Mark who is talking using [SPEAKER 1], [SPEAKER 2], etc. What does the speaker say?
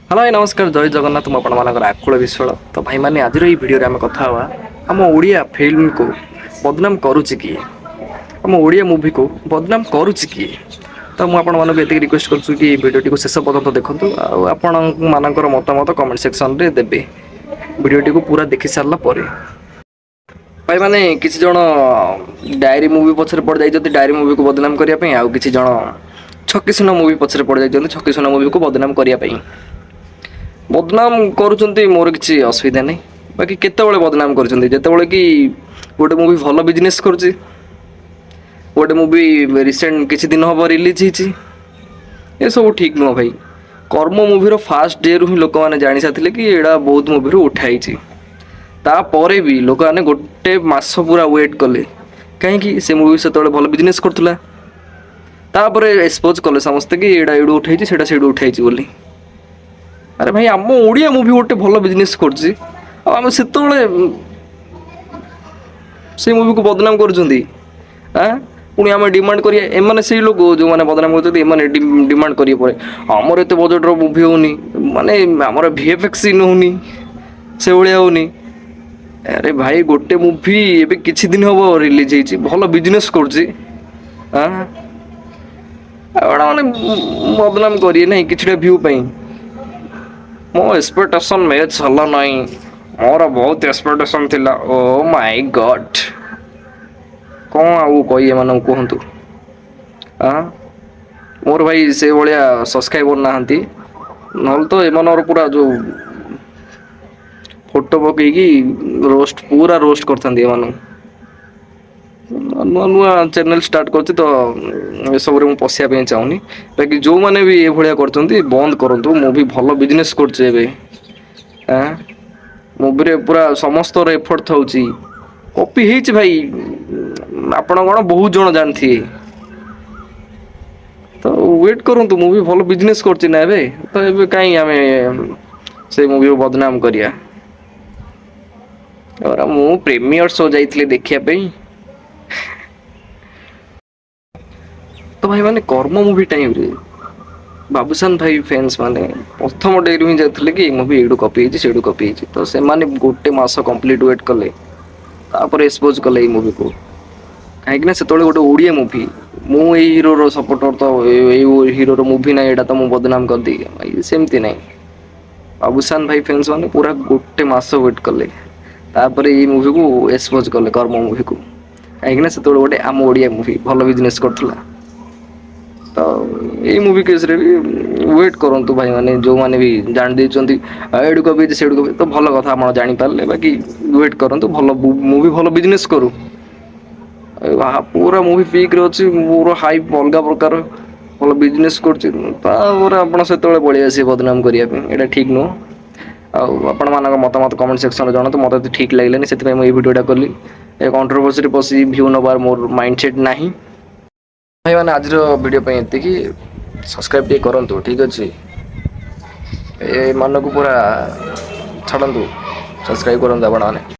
[SPEAKER 1] Hello भाई नमस्कार जय जगन्नाथ मुझे आपर आकुल विश्वाल तो भाई मैंने आज भिडियो आम कथा आम ओडिया फिल्म को बदनाम करुच्ची किए आम ओडिया मुवी को बदनाम करुच्ची किए तो मुझे ये रिक्वेस्ट करुँ कि भिडियो शेष पर्यटन देखूँ आपण मानकर मतामत कमेंट सेक्शन में देवे भिडियो को पूरा देखी सारापर भाई मैंने किसी जन डायरी मुवी पछरे पड़ जाइए डायरी मुवी को बदनाम करने आउ किसी जन छकी सुना मुवी पछरे पड़ जाइए छकी सुना मुवी को बदनाम करने बदनाम करुँच मोर किसी असुविधा नहीं बाकी केतबले बदनाम करते कि गोटे मुवी भल बिजनेस करुच्ची गोटे मुवी रिसेंट किसी दिन हम रिलीज ये सब ठीक नुह भाई कर्म मुवीर फास्ट डे रु ही लोक मैंने जानी सारे कि यहाँ बहुत मुवी उठाई तापर भी लोक मैंने गोटे मास पूरा वेट कले कहीं से मुवी से भल बिजनेस करुला तापर एक्सपोज कले समस्ते कि यहाँ ये उठाई से उठाई बोली अरे भाई आम ओडिया मुवी गोटे भल बिजनेस करम से मुवी को बदनाम कर पुणी आम डिमांड करें से लोग जो मैंने बदनाम कर डिमांड करेंगे पर आमर एत बजेट्र मुवी होनी माने आमर VFX सीन होनी से भाया होनी अरे भाई गोटे मुवी एबे किछि दिन हम रिलीज होती भल बिजनेस कर माने बदनाम करिए ना कि भ्यू पाई मो एक्सपेक्टेशन मैच हला नहीं मोर बहुत एक्सपेक्टेशन थिला ओ माय गॉड कौन आउ कही एम कहतु मोर भाई से भाया सब्सक्राइबर नहांती नल तो एमनर पूरा जो फोटो पकईकि रोस्ट पूरा रोस्ट करता नुआ नुआ चैनल स्टार्ट कर तो सब पशिया चाहूनी बाकी जो मैंने भी ये भाया कर बंद करूँ मुवी भल बिजनेस कर मुवी पूरा समस्त एफर्ट था कॉपी हो भाई आपण कौन बहुत जन जानते तो वेट करूँ मुवी भल बिजनेस करना तो ये कहीं आम से मुवी बदनाम करिया और मु प्रीमियर शो जाइए देखापी तो भाई मैंने कर्म मुवी टाइम रे बाबूसान भाई फैंस माने प्रथम डे ही जाते कि मुवी एडू कपी से कपी तो से माने गोटे मास कंप्लीट वेट कले तापर एक्सपोज कले मुवी को कहीं से गोटे ओडिया मुवी मु हीरो सपोर्टर तो हीरो मुवी ना यहाँ तो मुझे बदनाम कर दी सेमती ना बाबूसान भाई फैंस माने पूरा गोटे मास वेट कले तापर ये मुवी को एक्सपोज कले कर्म मुवी को कहीं से गोटे आम ओडिया मुवी भल बिजनेस करथुला तो ये मुवी केस रे भी वेट करूँ भाई मैंने जो मैंने भी जान देती एडू कपी से तो भल कथा आप जानी पारे बाकी वेट करूँ भल मुवी भल बिजनेस करूँ पूरा मुवी पीक रे अच्छी पूरा हाइप अलग प्रकार भल बिजनेस कर पलि आस बदनाम करने ठीक नुह आपण मान मतामत कमेंट सेक्शन जन तो मतलब ठीक लगे से ये भिडियोटा कली कंट्रोवर्सी पशि भ्यू नबार मोर माइंडसेट ना भाई मैंने आज वीडियो पे ये सब्सक्राइब टे करूँ ठीक अच्छे मन को पूरा छाड़ू सब्सक्राइब करूँ आप।